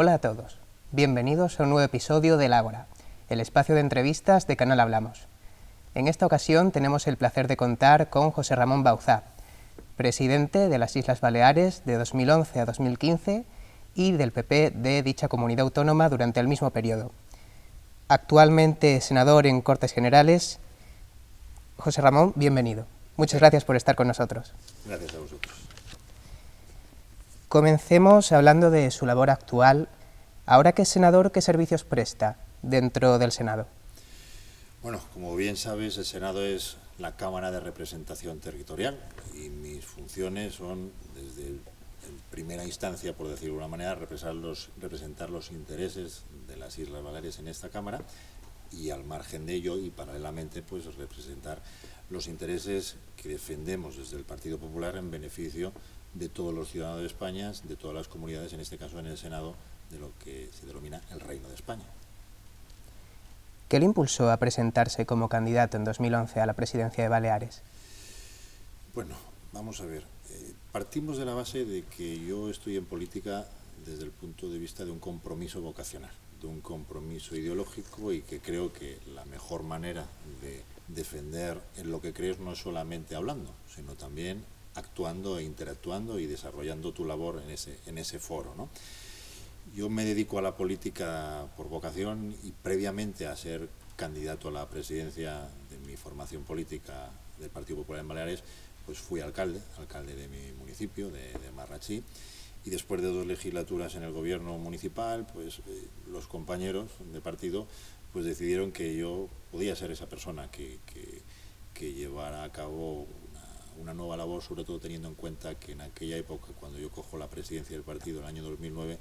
Hola a todos, bienvenidos a un nuevo episodio del Ágora, el espacio de entrevistas de Canal Hablamos. En esta ocasión tenemos el placer de contar con José Ramón Bauzá, presidente de las Islas Baleares de 2011 a 2015 y del PP de dicha comunidad autónoma durante el mismo periodo. Actualmente senador en Cortes Generales. José Ramón, bienvenido. Muchas gracias por estar con nosotros. Gracias a vosotros. Comencemos hablando de su labor actual. Ahora que es senador, ¿qué servicios presta dentro del Senado? Bueno, como bien sabes, el Senado es la Cámara de Representación Territorial y mis funciones son, desde primera instancia, por decirlo de una manera, representar los intereses de las Islas Baleares en esta Cámara y al margen de ello y paralelamente pues representar los intereses que defendemos desde el Partido Popular en beneficio de todos los ciudadanos de España, de todas las comunidades, en este caso en el Senado, de lo que se denomina el Reino de España. ¿Qué le impulsó a presentarse como candidato en 2011 a la presidencia de Baleares? Bueno, vamos a ver. Partimos de la base de que yo estoy en política desde el punto de vista de un compromiso vocacional, de un compromiso ideológico, y que creo que la mejor manera de defender en lo que crees no es solamente hablando, sino también actuando e interactuando y desarrollando tu labor en ese foro, ¿no? Yo me dedico a la política por vocación y previamente a ser candidato a la presidencia de mi formación política del Partido Popular en Baleares, pues fui alcalde de mi municipio, de Marratxí, y después de 2 legislaturas en el gobierno municipal, pues los compañeros de partido pues decidieron que yo podía ser esa persona que llevara a cabo una nueva labor, sobre todo teniendo en cuenta que en aquella época, cuando yo cojo la presidencia del partido, en el año 2009,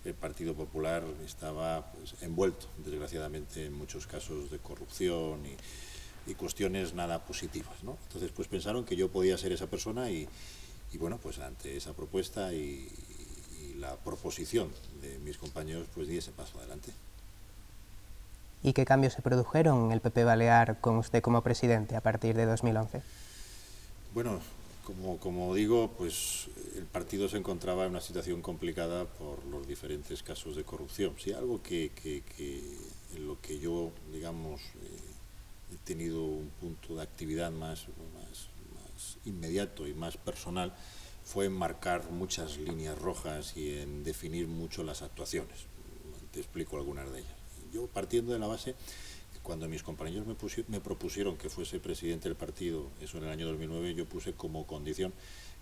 el Partido Popular estaba pues envuelto, desgraciadamente, en muchos casos de corrupción y cuestiones nada positivas, ¿no? Entonces, pues pensaron que yo podía ser esa persona y bueno, pues ante esa propuesta y la proposición de mis compañeros, pues di ese paso adelante. ¿Y qué cambios se produjeron en el PP Balear con usted como presidente a partir de 2011? Bueno, como digo, pues el partido se encontraba en una situación complicada por los diferentes casos de corrupción. Sí, algo que en lo que yo, digamos, he tenido un punto de actividad más inmediato y más personal fue en marcar muchas líneas rojas y en definir mucho las actuaciones. Te explico algunas de ellas. Yo, partiendo de la base, cuando mis compañeros me propusieron que fuese presidente del partido, eso en el año 2009, yo puse como condición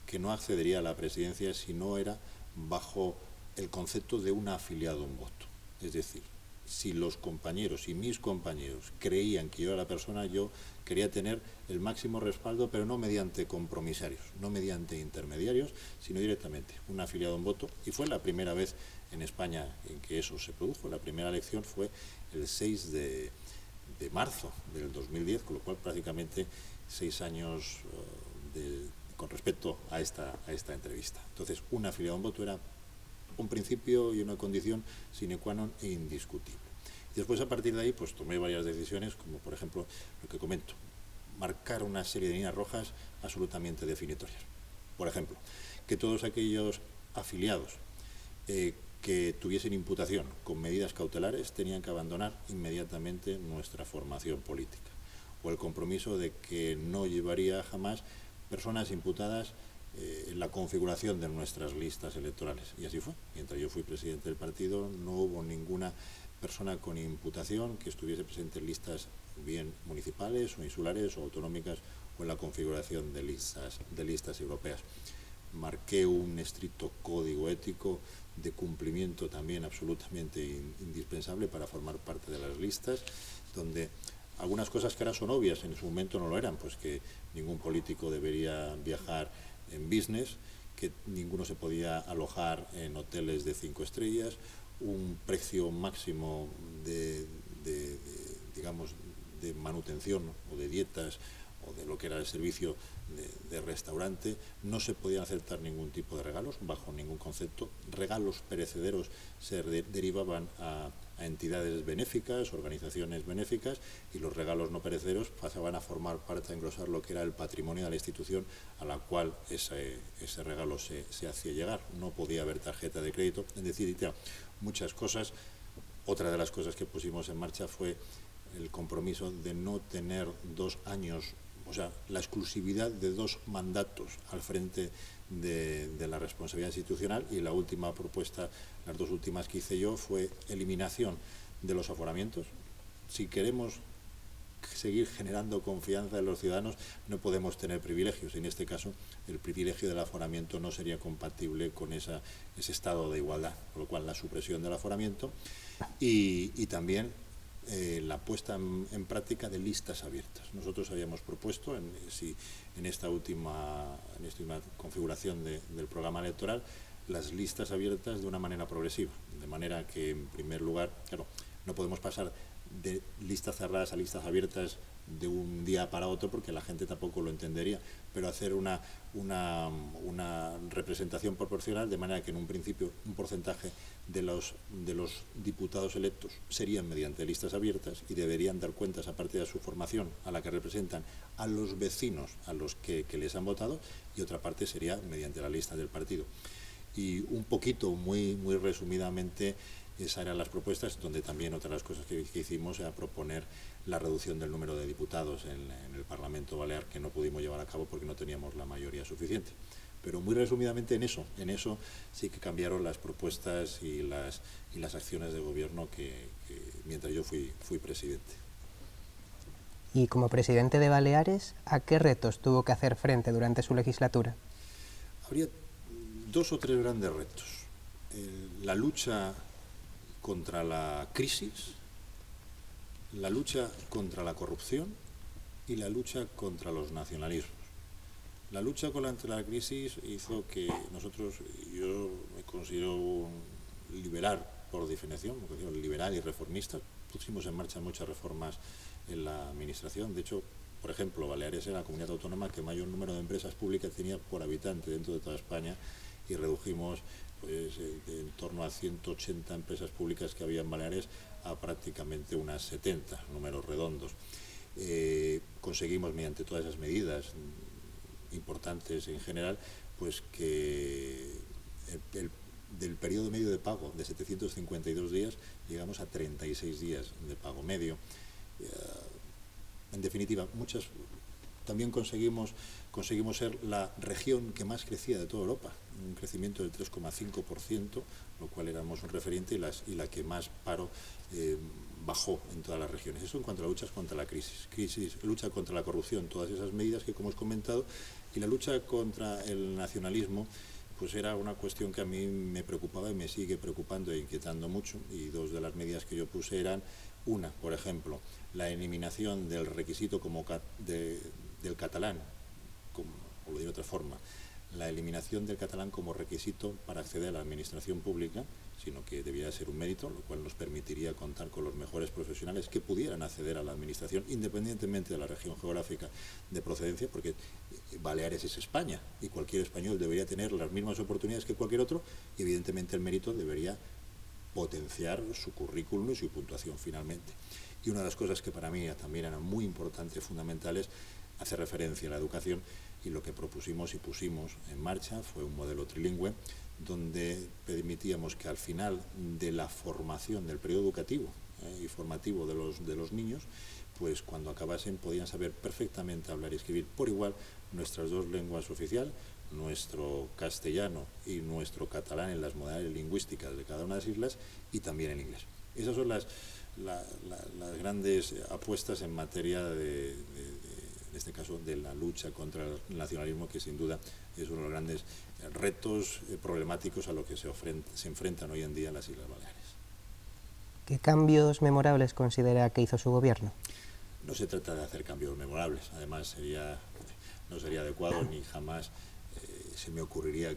que no accedería a la presidencia si no era bajo el concepto de un afiliado a un voto. Es decir, si los compañeros y mis compañeros creían que yo era la persona, yo quería tener el máximo respaldo, pero no mediante compromisarios, no mediante intermediarios, sino directamente un afiliado a un voto. Y fue la primera vez en España en que eso se produjo. La primera elección fue el 6 de marzo del 2010, con lo cual prácticamente 6 años con respecto a esta entrevista. Entonces, un afiliado a un voto era un principio y una condición sine qua non e indiscutible. Y después, a partir de ahí, pues tomé varias decisiones, como por ejemplo lo que comento, marcar una serie de líneas rojas absolutamente definitorias. Por ejemplo, que todos aquellos afiliados que tuviesen imputación con medidas cautelares tenían que abandonar inmediatamente nuestra formación política, o el compromiso de que no llevaría jamás personas imputadas en la configuración de nuestras listas electorales. Y así fue. Mientras yo fui presidente del partido, no hubo ninguna persona con imputación que estuviese presente en listas bien municipales o insulares o autonómicas o en la configuración de listas europeas. Marqué un estricto código ético de cumplimiento también absolutamente indispensable para formar parte de las listas, donde algunas cosas que ahora son obvias, en su momento no lo eran, pues que ningún político debería viajar en business, que ninguno se podía alojar en hoteles de 5 estrellas, un precio máximo digamos, de manutención o de dietas o de lo que era el servicio de restaurante, no se podían aceptar ningún tipo de regalos, bajo ningún concepto. Regalos perecederos se derivaban a entidades benéficas, organizaciones benéficas, y los regalos no perecederos pasaban a formar parte, a engrosar lo que era el patrimonio de la institución a la cual ese regalo se hacía llegar. No podía haber tarjeta de crédito, es decir, muchas cosas. Otra de las cosas que pusimos en marcha fue el compromiso de no tener 2 años, o sea, la exclusividad de 2 mandatos al frente de la responsabilidad institucional, y la última propuesta, las 2 últimas que hice yo, fue eliminación de los aforamientos. Si queremos seguir generando confianza en los ciudadanos, no podemos tener privilegios. En este caso, el privilegio del aforamiento no sería compatible con ese estado de igualdad, por lo cual la supresión del aforamiento y también la puesta en práctica de listas abiertas. Nosotros habíamos propuesto, en esta última configuración del programa electoral, las listas abiertas de una manera progresiva, de manera que, en primer lugar, claro, no podemos pasar de listas cerradas a listas abiertas de un día para otro, porque la gente tampoco lo entendería, pero hacer una representación proporcional, de manera que en un principio un porcentaje de los diputados electos serían mediante listas abiertas y deberían dar cuentas, aparte de su formación, a la que representan, a los vecinos a los que les han votado, y otra parte sería mediante la lista del partido. Y un poquito, muy resumidamente, esas eran las propuestas, donde también otra de las cosas que hicimos era proponer la reducción del número de diputados en el Parlamento Balear, que no pudimos llevar a cabo porque no teníamos la mayoría suficiente. Pero muy resumidamente en eso sí que cambiaron las propuestas y las acciones de gobierno que mientras yo fui presidente. Y como presidente de Baleares, ¿a qué retos tuvo que hacer frente durante su legislatura? Habría 2 o 3 grandes retos. La lucha contra la crisis, la lucha contra la corrupción y la lucha contra los nacionalismos. La lucha contra la crisis hizo que yo me considero liberal por definición, me considero liberal y reformista. Pusimos en marcha muchas reformas en la administración. De hecho, por ejemplo, Baleares era la comunidad autónoma que mayor número de empresas públicas tenía por habitante dentro de toda España, y redujimos en torno a 180 empresas públicas que había en Baleares a prácticamente unas 70, números redondos. Conseguimos, mediante todas esas medidas importantes en general, pues que del periodo medio de pago de 752 días llegamos a 36 días de pago medio. En definitiva, también conseguimos ser la región que más crecía de toda Europa, un crecimiento del 3,5%, lo cual éramos un referente, y la que más paro bajó en todas las regiones. Eso en cuanto a la lucha contra la crisis, lucha contra la corrupción, todas esas medidas que, como os he comentado, y la lucha contra el nacionalismo, pues era una cuestión que a mí me preocupaba y me sigue preocupando e inquietando mucho, y 2 de las medidas que yo puse eran, una, por ejemplo, la eliminación del requisito del catalán, o lo diré de otra forma, la eliminación del catalán como requisito para acceder a la administración pública, sino que debía ser un mérito, lo cual nos permitiría contar con los mejores profesionales que pudieran acceder a la administración, independientemente de la región geográfica de procedencia, porque Baleares es España y cualquier español debería tener las mismas oportunidades que cualquier otro, y evidentemente el mérito debería potenciar su currículum y su puntuación finalmente. Y una de las cosas que para mí también eran muy importantes, fundamentales, hace referencia a la educación, y lo que propusimos y pusimos en marcha fue un modelo trilingüe, donde permitíamos que al final de la formación del periodo educativo y formativo de los niños, pues cuando acabasen podían saber perfectamente hablar y escribir por igual nuestras 2 lenguas oficiales, nuestro castellano y nuestro catalán en las modalidades lingüísticas de cada una de las islas, y también en inglés. Esas son las grandes apuestas en materia en este caso, de la lucha contra el nacionalismo, que sin duda es uno de los grandes retos problemáticos a los que se enfrentan hoy en día las Islas Baleares. ¿Qué cambios memorables considera que hizo su gobierno? No se trata de hacer cambios memorables, además no sería adecuado, ni jamás se me ocurriría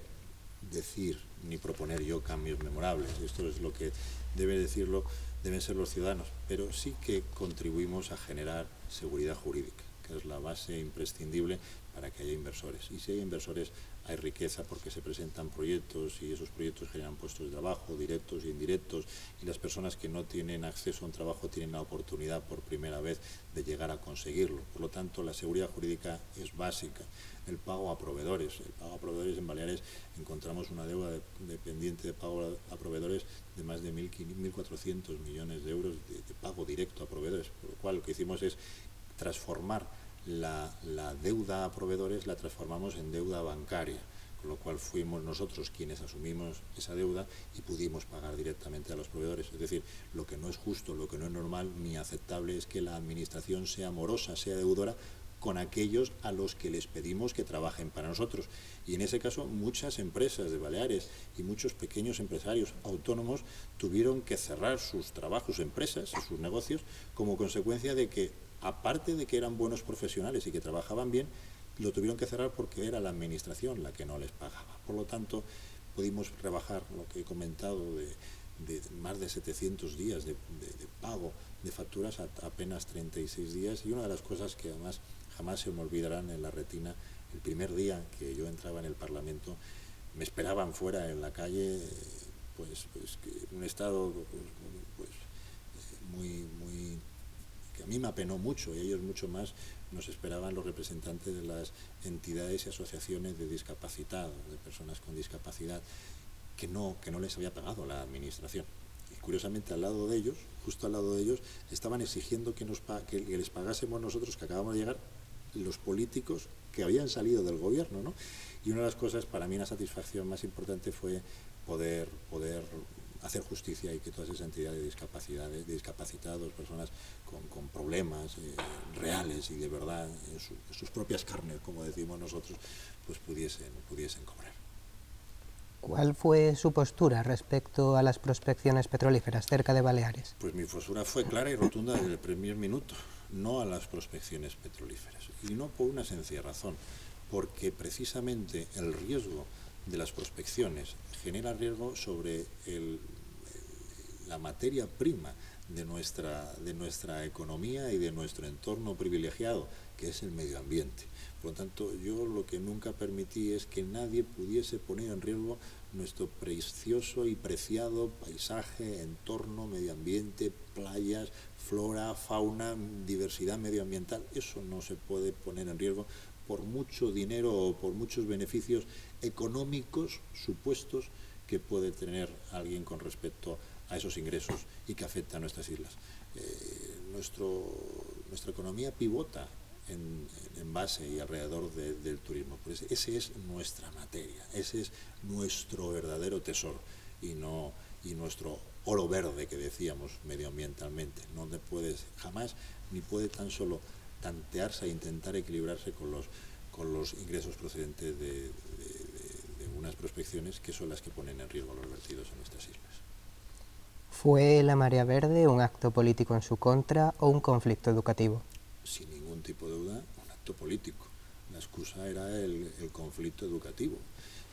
decir ni proponer yo cambios memorables. Esto es lo que deben ser los ciudadanos, pero sí que contribuimos a generar seguridad jurídica, que es la base imprescindible para que haya inversores. Y si hay inversores, hay riqueza porque se presentan proyectos y esos proyectos generan puestos de trabajo, directos e indirectos, y las personas que no tienen acceso a un trabajo tienen la oportunidad por primera vez de llegar a conseguirlo. Por lo tanto, la seguridad jurídica es básica. El pago a proveedores. El pago a proveedores en Baleares encontramos una deuda pendiente de pago a proveedores de más de 1.400 millones de euros de pago directo a proveedores, por lo cual lo que hicimos es transformar la deuda a proveedores, la transformamos en deuda bancaria, con lo cual fuimos nosotros quienes asumimos esa deuda y pudimos pagar directamente a los proveedores. Es decir, lo que no es justo, lo que no es normal ni aceptable es que la administración sea morosa, sea deudora con aquellos a los que les pedimos que trabajen para nosotros. Y en ese caso muchas empresas de Baleares y muchos pequeños empresarios autónomos tuvieron que cerrar sus trabajos, sus empresas, sus negocios, como consecuencia de que, aparte de que eran buenos profesionales y que trabajaban bien, lo tuvieron que cerrar porque era la administración la que no les pagaba. Por lo tanto, pudimos rebajar lo que he comentado de más de 700 días de pago de facturas a apenas 36 días. Y una de las cosas que además jamás se me olvidarán en la retina, el primer día que yo entraba en el Parlamento, me esperaban fuera en la calle, en un estado muy que a mí me apenó mucho, y ellos mucho más. Nos esperaban los representantes de las entidades y asociaciones de discapacitados, de personas con discapacidad, que no les había pagado la administración. Y curiosamente, al lado de ellos, justo al lado de ellos, estaban exigiendo que les pagásemos nosotros, que acabamos de llegar, los políticos que habían salido del gobierno, ¿no? Y una de las cosas, para mí, una satisfacción más importante fue poder hacer justicia y que todas esas entidades de discapacitados, personas con problemas reales y de verdad, en sus propias carnes, como decimos nosotros, pues pudiesen cobrar. ¿Cuál fue su postura respecto a las prospecciones petrolíferas cerca de Baleares? Pues mi postura fue clara y rotunda desde el primer minuto, no a las prospecciones petrolíferas. Y no por una sencilla razón, porque precisamente el riesgo de las prospecciones genera riesgo sobre la materia prima de nuestra economía y de nuestro entorno privilegiado, que es el medio ambiente. Por lo tanto, yo lo que nunca permití es que nadie pudiese poner en riesgo nuestro precioso y preciado paisaje, entorno, medio ambiente, playas, flora, fauna, diversidad medioambiental. Eso no se puede poner en riesgo por mucho dinero o por muchos beneficios económicos supuestos que puede tener alguien con respecto a esos ingresos y que afecta a nuestras islas. Nuestra economía pivota en base y alrededor del turismo. Pues ese es nuestra materia, ese es nuestro verdadero tesoro y nuestro oro verde que decíamos medioambientalmente. No puede jamás ni puede tan solo tantearse e intentar equilibrarse con los ingresos procedentes de unas prospecciones que son las que ponen en riesgo los vertidos en nuestras islas. ¿Fue la marea verde un acto político en su contra o un conflicto educativo? Sin ningún tipo de duda, un acto político. La excusa era el conflicto educativo.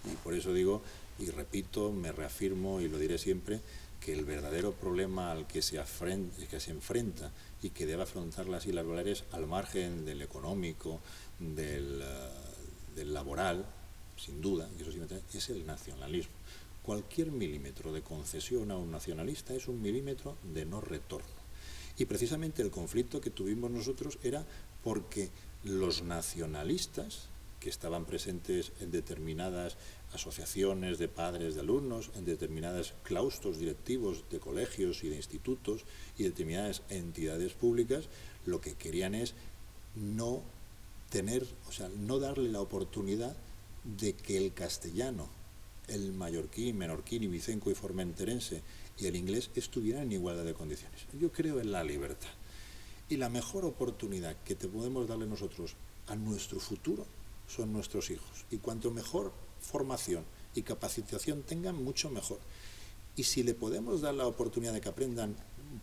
Y por eso digo, y repito, me reafirmo y lo diré siempre, que el verdadero problema al que se enfrenta y que debe afrontar las Islas Baleares, al margen del económico, del laboral, sin duda, y eso sí, es el nacionalismo. Cualquier milímetro de concesión a un nacionalista es un milímetro de no retorno. Y precisamente el conflicto que tuvimos nosotros era porque los nacionalistas, que estaban presentes en determinadas asociaciones de padres de alumnos, en determinados claustros directivos de colegios y de institutos y determinadas entidades públicas, lo que querían es no darle la oportunidad de que el castellano, el mallorquín, menorquín, ibicenco y formenterense y el inglés estuvieran en igualdad de condiciones. Yo creo en la libertad. Y la mejor oportunidad que podemos darle nosotros a nuestro futuro son nuestros hijos. Y cuanto mejor formación y capacitación tengan, mucho mejor. Y si le podemos dar la oportunidad de que aprendan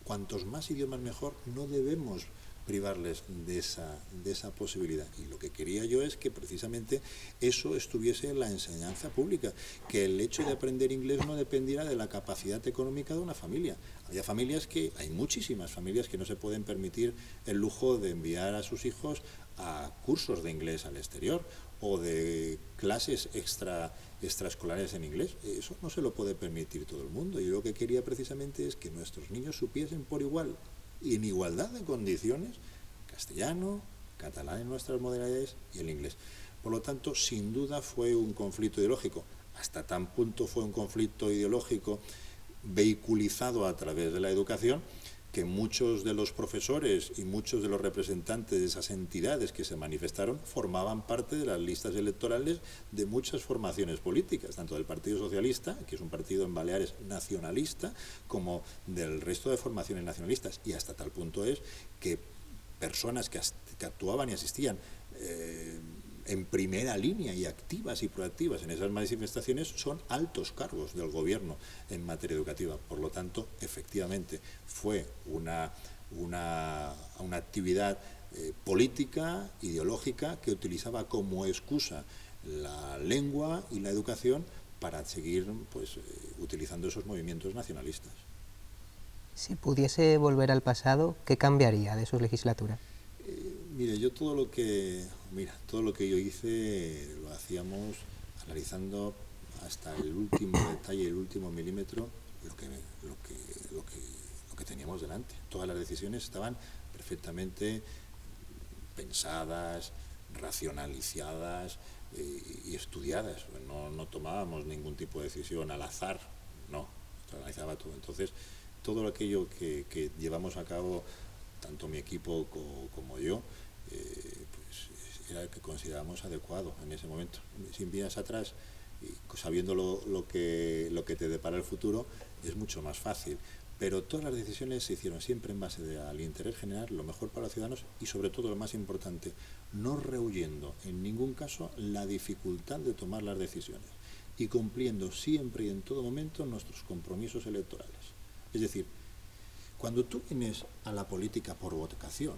cuantos más idiomas mejor, no debemos privarles de esa posibilidad. Y lo que quería yo es que precisamente eso estuviese en la enseñanza pública, que el hecho de aprender inglés no dependiera de la capacidad económica de una familia. Hay muchísimas familias que no se pueden permitir el lujo de enviar a sus hijos a cursos de inglés al exterior o de clases extraescolares en inglés. Eso no se lo puede permitir todo el mundo. Y yo lo que quería precisamente es que nuestros niños supiesen por igual y en igualdad de condiciones castellano, catalán en nuestras modalidades y el inglés. Por lo tanto, sin duda fue un conflicto ideológico. Hasta tan punto fue un conflicto ideológico vehiculizado a través de la educación que muchos de los profesores y muchos de los representantes de esas entidades que se manifestaron formaban parte de las listas electorales de muchas formaciones políticas, tanto del Partido Socialista, que es un partido en Baleares nacionalista, como del resto de formaciones nacionalistas. Y hasta tal punto es que personas que actuaban y asistían en primera línea y activas y proactivas en esas manifestaciones son altos cargos del gobierno en materia educativa. Por lo tanto, efectivamente, fue una actividad política, ideológica, que utilizaba como excusa la lengua y la educación para seguir utilizando esos movimientos nacionalistas. Si pudiese volver al pasado, ¿qué cambiaría de su legislatura? Mire, todo lo que yo hice lo hacíamos analizando hasta el último detalle, el último milímetro, lo que teníamos delante. Todas las decisiones estaban perfectamente pensadas, racionalizadas y estudiadas. No tomábamos ningún tipo de decisión al azar, no, se analizaba todo. Entonces, todo aquello que llevamos a cabo, tanto mi equipo como yo, era el que considerábamos adecuado en ese momento. Si miras atrás, sabiendo lo que te depara el futuro, es mucho más fácil. Pero todas las decisiones se hicieron siempre en base al interés general, lo mejor para los ciudadanos y, sobre todo, lo más importante, no rehuyendo en ningún caso la dificultad de tomar las decisiones y cumpliendo siempre y en todo momento nuestros compromisos electorales. Es decir, cuando tú vienes a la política por vocación,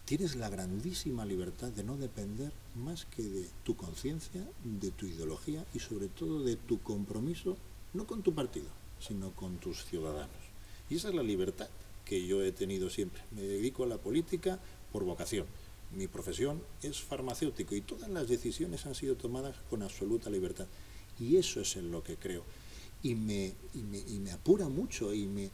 tienes la grandísima libertad de no depender más que de tu conciencia, de tu ideología y sobre todo de tu compromiso, no con tu partido, sino con tus ciudadanos. Y esa es la libertad que yo he tenido siempre. Me dedico a la política por vocación. Mi profesión es farmacéutico y todas las decisiones han sido tomadas con absoluta libertad. Y eso es en lo que creo. Y me apura mucho y me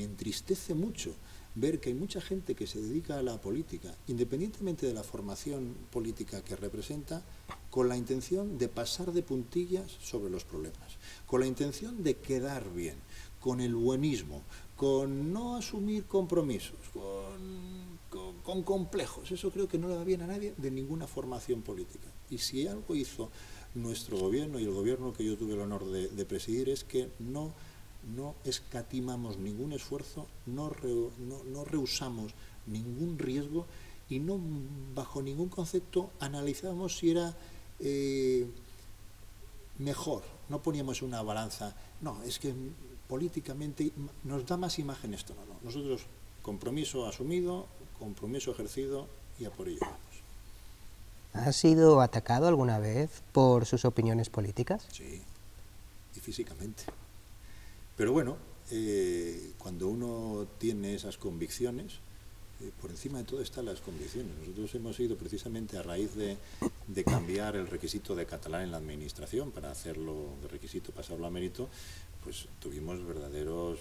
entristece mucho ver que hay mucha gente que se dedica a la política, independientemente de la formación política que representa, con la intención de pasar de puntillas sobre los problemas, con la intención de quedar bien, con el buenismo, con no asumir compromisos, con complejos. Eso creo que no le va bien a nadie de ninguna formación política. Y si algo hizo nuestro gobierno y el gobierno que yo tuve el honor de presidir es que no escatimamos ningún esfuerzo, no rehusamos ningún riesgo y no bajo ningún concepto analizábamos si era mejor, no poníamos una balanza, no, es que políticamente nos da más imagen esto, no. Nosotros compromiso asumido, compromiso ejercido y a por ello vamos. ¿Ha sido atacado alguna vez por sus opiniones políticas? Sí, y físicamente. Pero bueno, cuando uno tiene esas convicciones, por encima de todo están las convicciones. Nosotros hemos ido precisamente a raíz de cambiar el requisito de catalán en la administración para hacerlo de requisito, pasarlo a mérito, pues tuvimos verdaderos,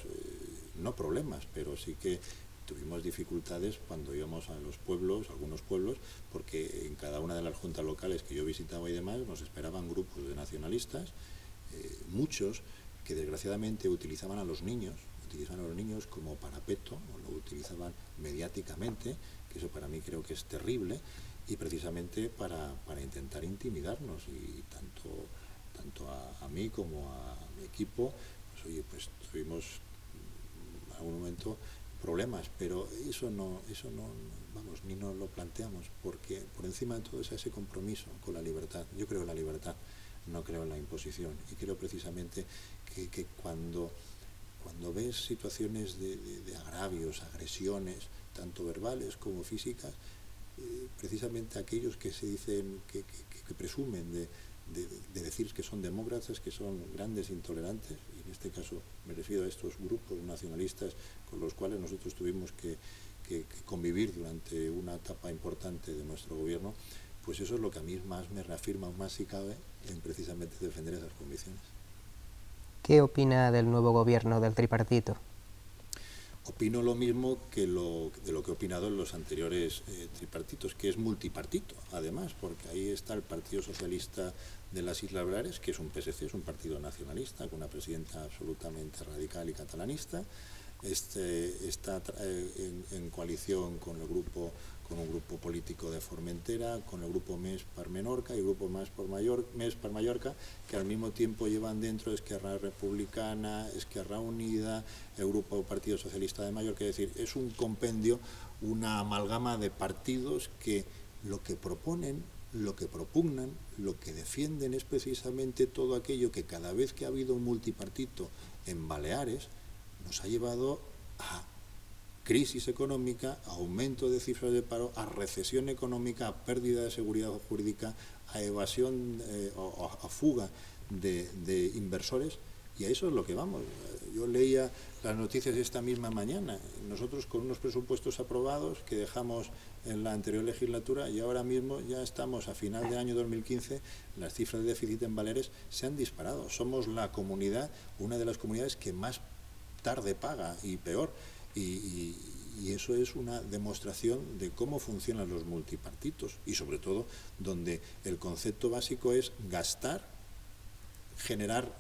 no problemas, pero sí que tuvimos dificultades cuando íbamos a los pueblos, algunos pueblos, porque en cada una de las juntas locales que yo visitaba y demás nos esperaban grupos de nacionalistas, muchos que desgraciadamente utilizaban a los niños como parapeto, o lo utilizaban mediáticamente, que eso para mí creo que es terrible, y precisamente para intentar intimidarnos, y tanto a mí como a mi equipo, pues tuvimos en algún momento problemas, pero eso no, vamos, ni nos lo planteamos, porque por encima de todo es ese compromiso con la libertad. Yo creo en la libertad, no creo en la imposición, y creo precisamente que cuando cuando ves situaciones de agravios, agresiones, tanto verbales como físicas, precisamente aquellos que se dicen, que presumen de decir que son demócratas, que son grandes intolerantes, y en este caso me refiero a estos grupos nacionalistas con los cuales nosotros tuvimos que convivir durante una etapa importante de nuestro gobierno, pues eso es lo que a mí más me reafirma, más si cabe, en precisamente defender esas convicciones. ¿Qué opina del nuevo gobierno del tripartito? Opino lo mismo de lo que he opinado en los anteriores tripartitos, que es multipartito, además, porque ahí está el Partido Socialista de las Islas Baleares, que es un PSC, es un partido nacionalista, con una presidenta absolutamente radical y catalanista. Está en coalición con un grupo político de Formentera, con el grupo MES per Menorca y el grupo MES per Mallorca, que al mismo tiempo llevan dentro Esquerra Republicana, Esquerra Unida, el grupo Partido Socialista de Mallorca. Es decir, es un compendio, una amalgama de partidos que lo que proponen, lo que propugnan, lo que defienden es precisamente todo aquello que cada vez que ha habido un multipartito en Baleares nos ha llevado a crisis económica, a aumento de cifras de paro, a recesión económica, a pérdida de seguridad jurídica, a evasión o a fuga de inversores, y a eso es lo que vamos. Yo leía las noticias esta misma mañana, nosotros con unos presupuestos aprobados que dejamos en la anterior legislatura, y ahora mismo ya estamos a final de año 2015, las cifras de déficit en Baleares se han disparado. Somos la comunidad, una de las comunidades que más tarde paga y peor, y eso es una demostración de cómo funcionan los multipartitos, y sobre todo donde el concepto básico es gastar, generar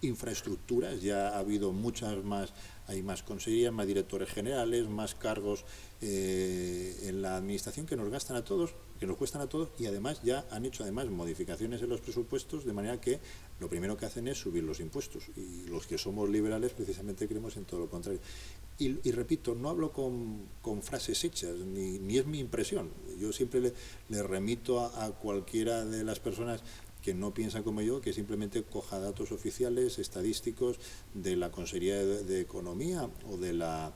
infraestructuras. Ya ha habido muchas más, hay más consejerías, más directores generales, más cargos en la administración que nos gastan a todos, que nos cuestan a todos, y además ya han hecho modificaciones en los presupuestos, de manera que lo primero que hacen es subir los impuestos, y los que somos liberales precisamente creemos en todo lo contrario. Y repito, no hablo con frases hechas, ni es mi impresión. Yo siempre le remito a cualquiera de las personas que no piensa como yo, que simplemente coja datos oficiales, estadísticos de la Consejería de Economía o del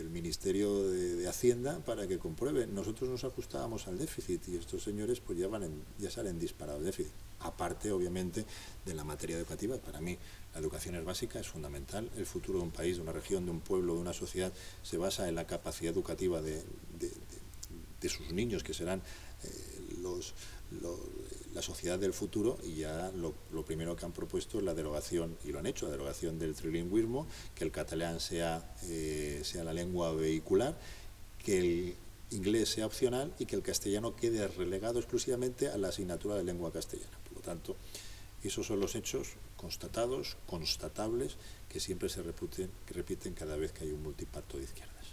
Ministerio de Hacienda para que compruebe. Nosotros nos ajustábamos al déficit y estos señores pues ya salen disparados al déficit. Aparte, obviamente, de la materia educativa. Para mí la educación es básica, es fundamental. El futuro de un país, de una región, de un pueblo, de una sociedad se basa en la capacidad educativa de sus niños, que serán la sociedad del futuro, y ya lo primero que han propuesto es la derogación, y lo han hecho, la derogación del trilingüismo, que el catalán sea la lengua vehicular, que el inglés sea opcional y que el castellano quede relegado exclusivamente a la asignatura de lengua castellana. Por lo tanto, esos son los hechos constatados, constatables, que siempre se repiten cada vez que hay un multiparto de izquierdas.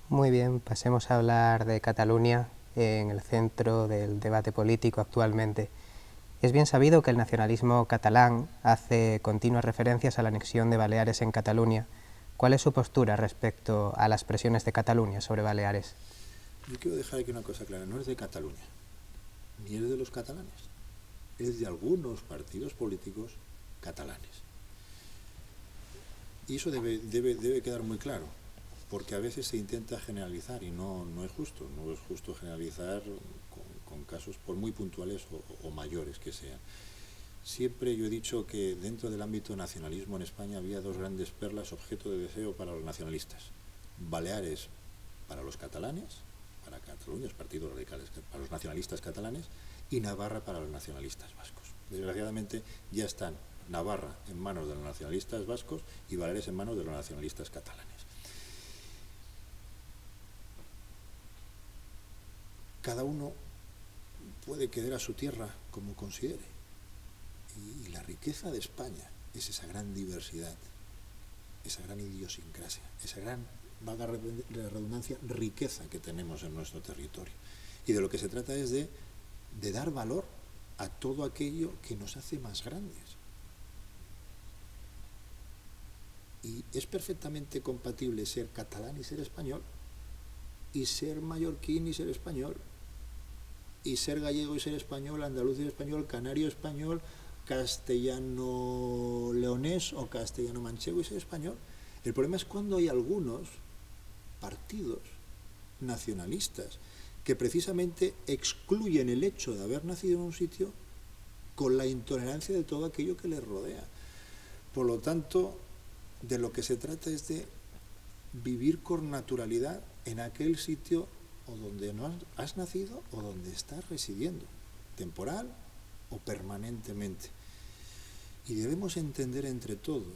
Muy bien, pasemos a hablar de Cataluña, en el centro del debate político actualmente. Es bien sabido que el nacionalismo catalán hace continuas referencias a la anexión de Baleares en Cataluña. ¿Cuál es su postura respecto a las presiones de Cataluña sobre Baleares? Yo quiero dejar aquí una cosa clara, no es de Cataluña, ni es de los catalanes, es de algunos partidos políticos catalanes. Y eso debe quedar muy claro, porque a veces se intenta generalizar y no es justo generalizar con casos por muy puntuales o mayores que sean. Siempre yo he dicho que dentro del ámbito nacionalismo en España había dos grandes perlas objeto de deseo para los nacionalistas: Baleares para los catalanes, para Cataluña, los partidos radicales para los nacionalistas catalanes, y Navarra para los nacionalistas vascos. Desgraciadamente ya están Navarra en manos de los nacionalistas vascos y Baleares en manos de los nacionalistas catalanes. Cada uno puede querer a su tierra como considere. Y la riqueza de España es esa gran diversidad, esa gran idiosincrasia, esa gran, valga la redundancia, riqueza que tenemos en nuestro territorio. Y de lo que se trata es de dar valor a todo aquello que nos hace más grandes. Y es perfectamente compatible ser catalán y ser español, y ser mallorquín y ser español, y ser gallego y ser español, andaluz y español, canario español, castellano-leonés o castellano-manchego y ser español. El problema es cuando hay algunos partidos nacionalistas que precisamente excluyen el hecho de haber nacido en un sitio con la intolerancia de todo aquello que les rodea. Por lo tanto, de lo que se trata es de vivir con naturalidad en aquel sitio o donde no has nacido o donde estás residiendo, temporal o permanentemente. Y debemos entender entre todos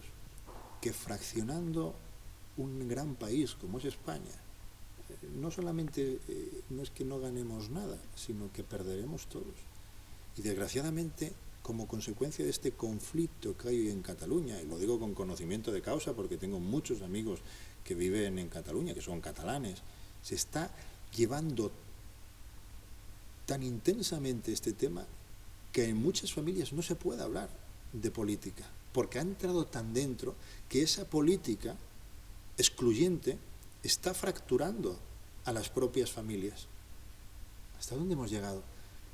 que fraccionando un gran país como es España, no solamente no es que no ganemos nada, sino que perderemos todos. Y desgraciadamente, como consecuencia de este conflicto que hay en Cataluña, y lo digo con conocimiento de causa porque tengo muchos amigos que viven en Cataluña, que son catalanes, se está llevando tan intensamente este tema que en muchas familias no se puede hablar de política, porque ha entrado tan dentro que esa política excluyente está fracturando a las propias familias. ¿Hasta dónde hemos llegado?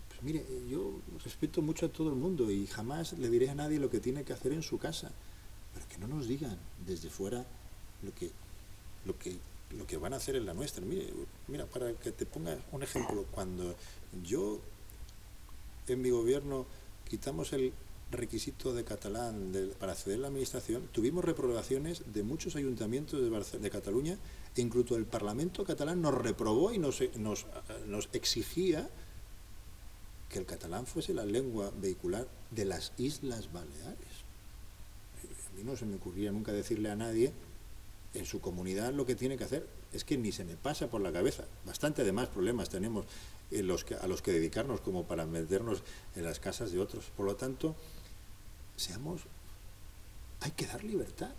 Pues mire, yo respeto mucho a todo el mundo y jamás le diré a nadie lo que tiene que hacer en su casa, pero que no nos digan desde fuera lo que van a hacer en la nuestra. Mira, para que te ponga un ejemplo, cuando yo en mi gobierno quitamos el requisito de catalán para acceder a la administración, tuvimos reprobaciones de muchos ayuntamientos de Cataluña e incluso el Parlamento catalán nos reprobó y nos exigía que el catalán fuese la lengua vehicular de las Islas Baleares. A mí no se me ocurría nunca decirle a nadie en su comunidad lo que tiene que hacer. Es que ni se me pasa por la cabeza. Bastante de más problemas tenemos a los que dedicarnos como para meternos en las casas de otros. Por lo tanto, hay que dar libertad,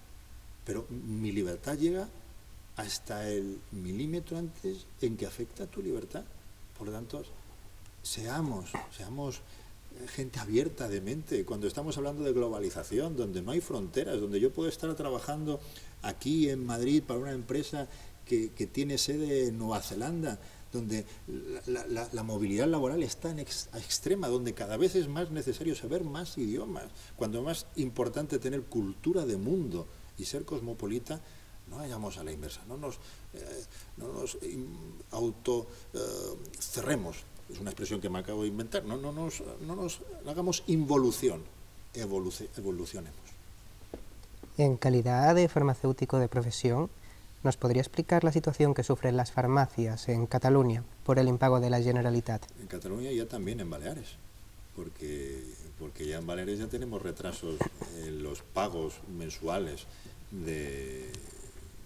pero mi libertad llega hasta el milímetro antes en que afecta a tu libertad. Por lo tanto, seamos gente abierta de mente. Cuando estamos hablando de globalización, donde no hay fronteras, donde yo puedo estar trabajando aquí en Madrid para una empresa que tiene sede en Nueva Zelanda, donde la movilidad laboral está extrema, donde cada vez es más necesario saber más idiomas, cuando es más importante tener cultura de mundo y ser cosmopolita. No vayamos a la inversa, no nos cerremos, es una expresión que me acabo de inventar, no nos hagamos involución, evolucionemos. En calidad de farmacéutico de profesión, ¿nos podría explicar la situación que sufren las farmacias en Cataluña por el impago de la Generalitat? En Cataluña y ya también en Baleares, porque ya en Baleares ya tenemos retrasos en los pagos mensuales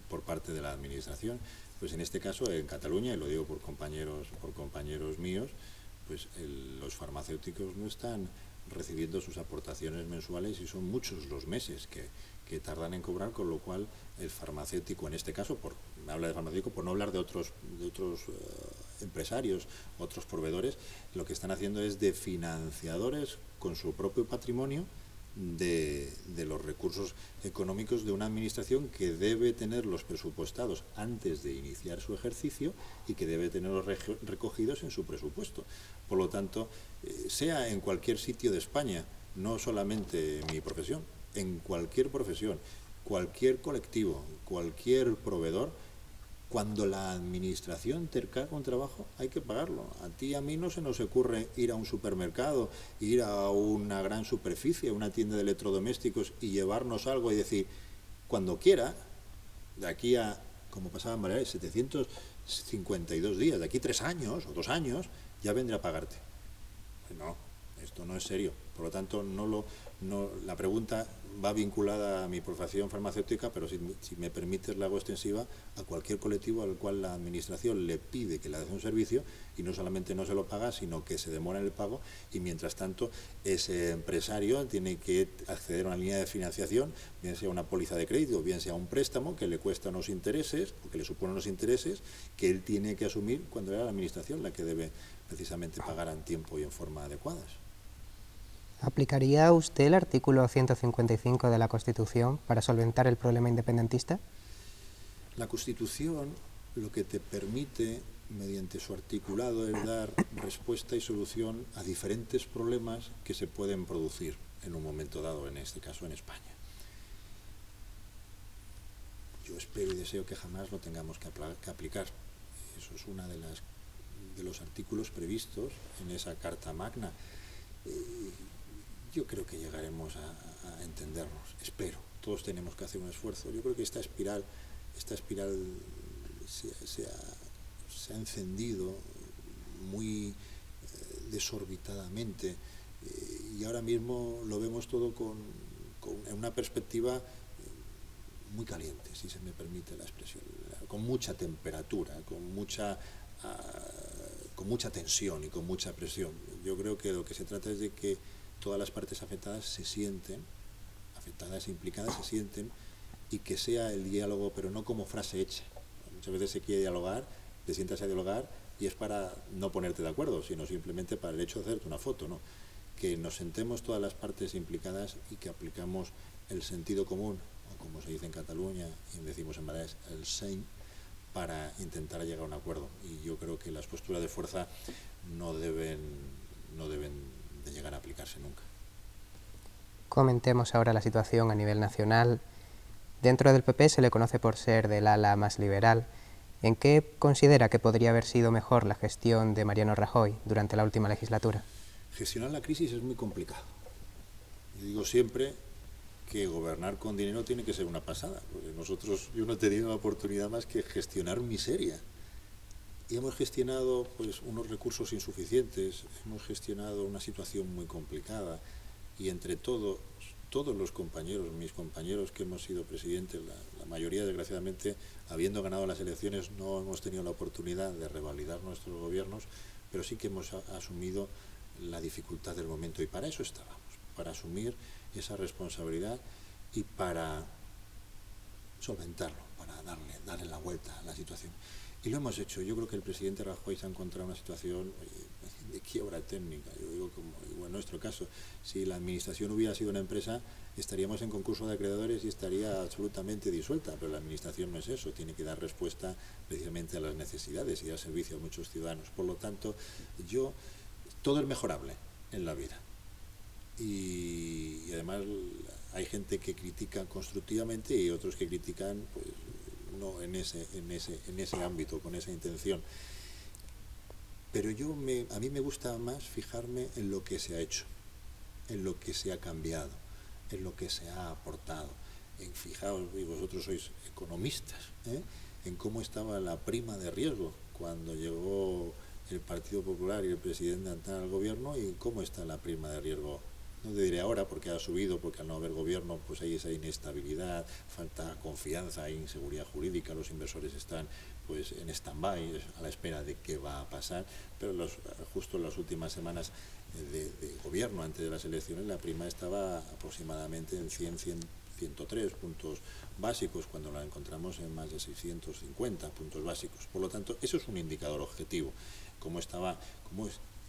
por parte de la administración. Pues en este caso, en Cataluña, y lo digo por compañeros míos, pues los farmacéuticos no están recibiendo sus aportaciones mensuales y son muchos los meses que tardan en cobrar, con lo cual el farmacéutico, en este caso, me habla de farmacéutico por no hablar de otros empresarios, otros proveedores, lo que están haciendo es de financiadores con su propio patrimonio de los recursos económicos de una administración que debe tenerlos presupuestados antes de iniciar su ejercicio y que debe tenerlos recogidos en su presupuesto. Por lo tanto, sea en cualquier sitio de España, no solamente en mi profesión, en cualquier profesión, cualquier colectivo, cualquier proveedor, cuando la administración te encarga un trabajo, hay que pagarlo. A ti y a mí no se nos ocurre ir a un supermercado, ir a una gran superficie, a una tienda de electrodomésticos y llevarnos algo y decir, cuando quiera, de aquí a, como pasaba en Baleares, 752 días, de aquí 3 años o 2 años, ya vendré a pagarte. Pues no, esto no es serio. Por lo tanto, la pregunta va vinculada a mi profesión farmacéutica, pero si me permites la hago extensiva a cualquier colectivo al cual la administración le pide que le haga un servicio y no solamente no se lo paga, sino que se demora en el pago y mientras tanto ese empresario tiene que acceder a una línea de financiación, bien sea una póliza de crédito, bien sea un préstamo que le cuesta unos intereses o que le supone unos intereses que él tiene que asumir cuando era la administración la que debe precisamente pagar en tiempo y en forma adecuadas. ¿Aplicaría usted el artículo 155 de la Constitución para solventar el problema independentista? La Constitución lo que te permite, mediante su articulado, es dar respuesta y solución a diferentes problemas que se pueden producir. en un momento dado, en este caso en España. Yo espero y deseo que jamás lo tengamos que aplicar. Eso es uno de los artículos previstos en esa Carta Magna. Yo creo que llegaremos a entendernos, espero. Todos tenemos que hacer un esfuerzo. Yo creo que esta espiral se ha encendido muy desorbitadamente y ahora mismo lo vemos todo en una perspectiva muy caliente, si se me permite la expresión, con mucha temperatura, con mucha tensión y con mucha presión. Yo creo que lo que se trata es de que todas las partes afectadas e implicadas se sienten, y que sea el diálogo, pero no como frase hecha. Muchas veces se quiere dialogar, te sientas a dialogar y es para no ponerte de acuerdo, sino simplemente para el hecho de hacerte una foto, ¿no? Que nos sentemos todas las partes implicadas y que aplicamos el sentido común, o como se dice en Cataluña y decimos en Baleares, el seny, para intentar llegar a un acuerdo. Y yo creo que las posturas de fuerza no deben de llegar a aplicarse nunca. Comentemos ahora la situación a nivel nacional. Dentro del PP se le conoce por ser del ala más liberal. ¿En qué considera que podría haber sido mejor la gestión de Mariano Rajoy durante la última legislatura? Gestionar la crisis es muy complicado. Yo digo siempre que gobernar con dinero tiene que ser una pasada, porque yo no he tenido la oportunidad más que gestionar miseria. Y hemos gestionado pues unos recursos insuficientes, hemos gestionado una situación muy complicada, y entre todos los compañeros, mis compañeros que hemos sido presidentes, la mayoría desgraciadamente, habiendo ganado las elecciones, no hemos tenido la oportunidad de revalidar nuestros gobiernos, pero sí que hemos asumido la dificultad del momento, y para eso estábamos, para asumir esa responsabilidad y para solventarlo, para darle la vuelta a la situación. Y lo hemos hecho. Yo creo que el presidente Rajoy se ha encontrado en una situación de quiebra técnica. Yo digo, como en nuestro caso, si la administración hubiera sido una empresa, estaríamos en concurso de acreedores y estaría absolutamente disuelta, pero la administración no es eso, tiene que dar respuesta precisamente a las necesidades y dar servicio a muchos ciudadanos. Por lo tanto, todo es mejorable en la vida. Y además hay gente que critica constructivamente y otros que critican pues no en ese ámbito, con esa intención. Pero a mí me gusta más fijarme en lo que se ha hecho, en lo que se ha cambiado, en lo que se ha aportado. Fijaos, y vosotros sois economistas, en cómo estaba la prima de riesgo cuando llegó el Partido Popular y el presidente Aznar al gobierno, y cómo está la prima de riesgo. No te diré ahora porque ha subido, porque al no haber gobierno pues hay esa inestabilidad, falta confianza e inseguridad jurídica, los inversores están pues en stand-by a la espera de qué va a pasar, pero justo en las últimas semanas de gobierno antes de las elecciones la prima estaba aproximadamente en 103 puntos básicos, cuando la encontramos en más de 650 puntos básicos. Por lo tanto, eso es un indicador objetivo, cómo es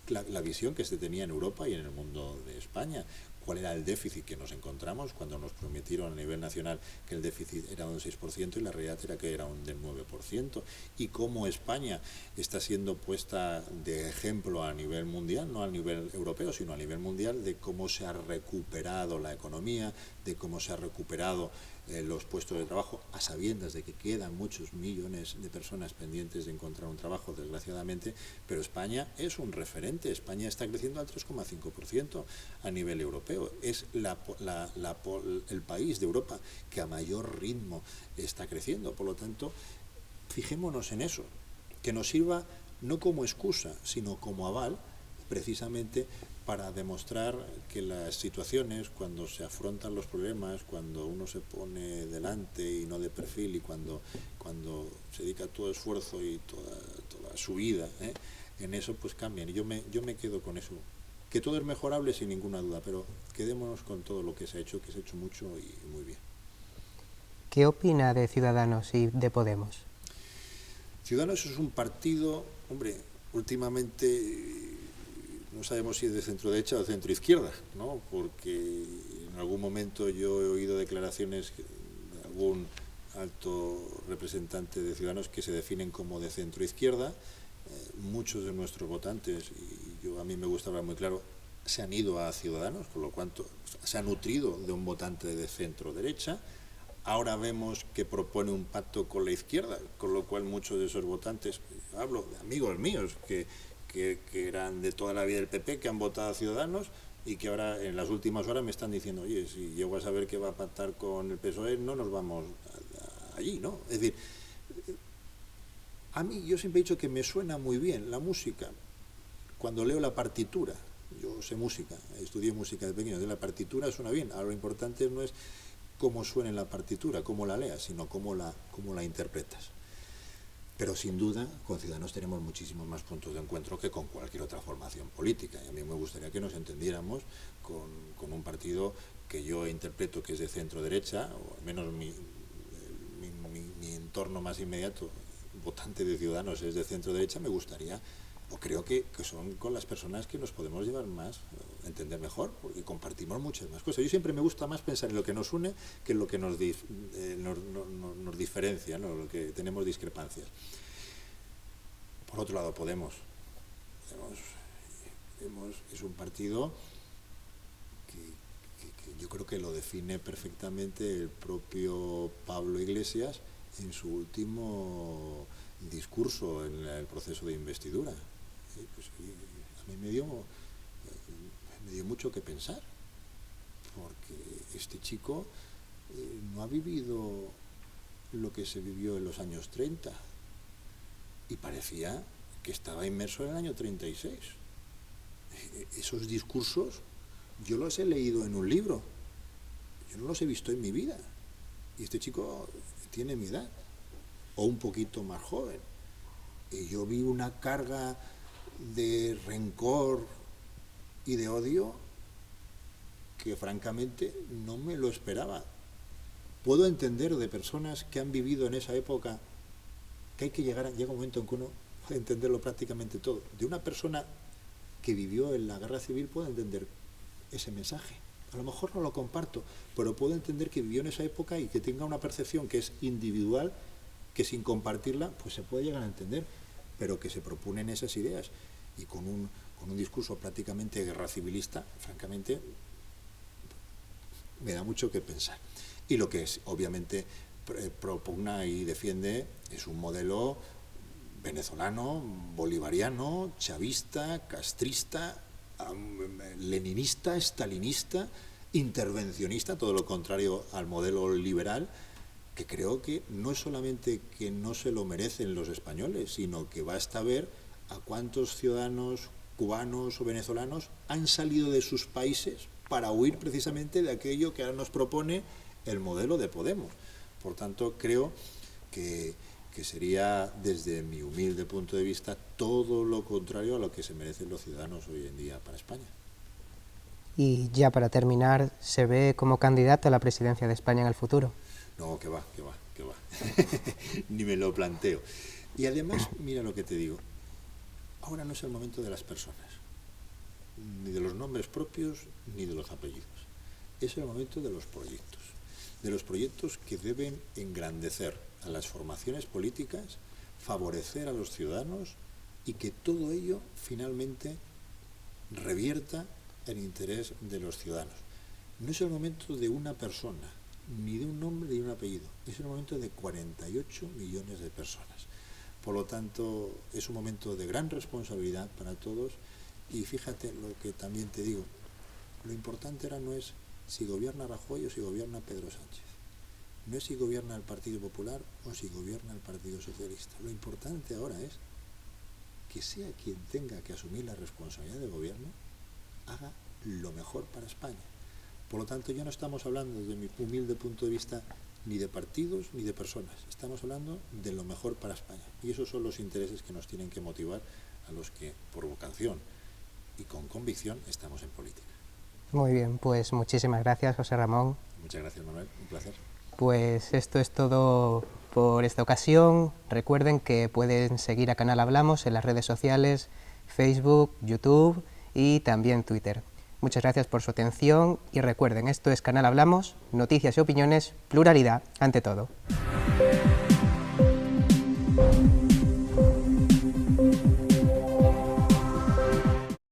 la visión que se tenía en Europa y en el mundo de España. ¿Cuál era el déficit que nos encontramos cuando nos prometieron a nivel nacional que el déficit era un 6% y la realidad era que era un del 9%? Y cómo España está siendo puesta de ejemplo a nivel mundial, no a nivel europeo, sino a nivel mundial, de cómo se ha recuperado la economía, de cómo se ha recuperado los puestos de trabajo, a sabiendas de que quedan muchos millones de personas pendientes de encontrar un trabajo, desgraciadamente, pero España es un referente. España está creciendo al 3,5% a nivel europeo. Es el país de Europa que a mayor ritmo está creciendo. Por lo tanto, fijémonos en eso, que nos sirva no como excusa, sino como aval, precisamente para demostrar que las situaciones, cuando se afrontan los problemas, cuando uno se pone delante y no de perfil, y cuando se dedica todo esfuerzo y toda su vida en eso, pues cambian. Y yo me quedo con eso, que todo es mejorable sin ninguna duda, pero quedémonos con todo lo que se ha hecho mucho y muy bien. ¿Qué opina de Ciudadanos y de Podemos? Ciudadanos es un partido, hombre, últimamente no sabemos si es de centro-derecha o de centro-izquierda, ¿no? Porque en algún momento yo he oído declaraciones de algún alto representante de Ciudadanos que se definen como de centro-izquierda. Muchos de nuestros votantes, y a mí me gusta hablar muy claro, se han ido a Ciudadanos, con lo cual se ha nutrido de un votante de centro-derecha. Ahora vemos que propone un pacto con la izquierda, con lo cual muchos de esos votantes, hablo de amigos míos que eran de toda la vida del PP, que han votado a Ciudadanos y que ahora en las últimas horas me están diciendo, oye, si llego a saber que va a pactar con el PSOE, no nos vamos allí, ¿no? Es decir, a mí yo siempre he dicho que me suena muy bien la música cuando leo la partitura. Yo sé música, estudié música de pequeño, de la partitura suena bien. Ahora lo importante no es cómo suena en la partitura, cómo la leas, sino cómo la interpretas. Pero sin duda, con Ciudadanos tenemos muchísimos más puntos de encuentro que con cualquier otra formación política. Y a mí me gustaría que nos entendiéramos con un partido que yo interpreto que es de centro-derecha, o al menos mi entorno más inmediato, votante de Ciudadanos, es de centro-derecha. Me gustaría, o creo que son con las personas que nos podemos llevar más, entender mejor, porque compartimos muchas más cosas. Yo siempre me gusta más pensar en lo que nos une que en lo que nos diferencia, ¿no? Lo que tenemos discrepancias. Por otro lado, Podemos es un partido que yo creo que lo define perfectamente el propio Pablo Iglesias en su último discurso en el proceso de investidura. Pues a mí me dio mucho que pensar, porque este chico no ha vivido lo que se vivió en los años 30 y parecía que estaba inmerso en el año 36. Esos discursos yo los he leído en un libro, yo no los he visto en mi vida, y este chico tiene mi edad o un poquito más joven, y yo vi una carga de rencor y de odio que francamente no me lo esperaba. Puedo entender de personas que han vivido en esa época que llega un momento en que uno puede entenderlo prácticamente todo. De una persona que vivió en la guerra civil puedo entender ese mensaje. A lo mejor no lo comparto, pero puedo entender que vivió en esa época y que tenga una percepción que es individual, que sin compartirla pues se puede llegar a entender, pero que se proponen esas ideas y con un discurso prácticamente guerra civilista, francamente me da mucho que pensar. Y lo que obviamente propugna y defiende es un modelo venezolano, bolivariano, chavista, castrista, leninista, stalinista, intervencionista, todo lo contrario al modelo liberal, que creo que no es solamente que no se lo merecen los españoles, sino que basta ver a cuántos ciudadanos cubanos o venezolanos han salido de sus países para huir precisamente de aquello que ahora nos propone el modelo de Podemos. Por tanto, creo que sería, desde mi humilde punto de vista, todo lo contrario a lo que se merecen los ciudadanos hoy en día para España. Y ya para terminar, ¿se ve como candidato a la presidencia de España en el futuro? No, que va. Ni me lo planteo. Y además, mira lo que te digo, ahora no es el momento de las personas, ni de los nombres propios, ni de los apellidos. Es el momento de los proyectos que deben engrandecer a las formaciones políticas, favorecer a los ciudadanos y que todo ello finalmente revierta en interés de los ciudadanos. No es el momento de una persona, ni de un nombre ni de un apellido, es el momento de 48 millones de personas. Por lo tanto, es un momento de gran responsabilidad para todos y fíjate lo que también te digo, lo importante ahora no es si gobierna Rajoy o si gobierna Pedro Sánchez. No es si gobierna el Partido Popular o si gobierna el Partido Socialista. Lo importante ahora es que sea quien tenga que asumir la responsabilidad de gobierno, haga lo mejor para España. Por lo tanto, ya no estamos hablando, desde mi humilde punto de vista, ni de partidos ni de personas. Estamos hablando de lo mejor para España. Y esos son los intereses que nos tienen que motivar a los que, por vocación y con convicción, estamos en política. Muy bien, pues muchísimas gracias, José Ramón. Muchas gracias, Manuel. Un placer. Pues esto es todo por esta ocasión. Recuerden que pueden seguir a Canal Hablamos en las redes sociales, Facebook, YouTube y también Twitter. Muchas gracias por su atención y recuerden, esto es Canal Hablamos, noticias y opiniones, pluralidad ante todo.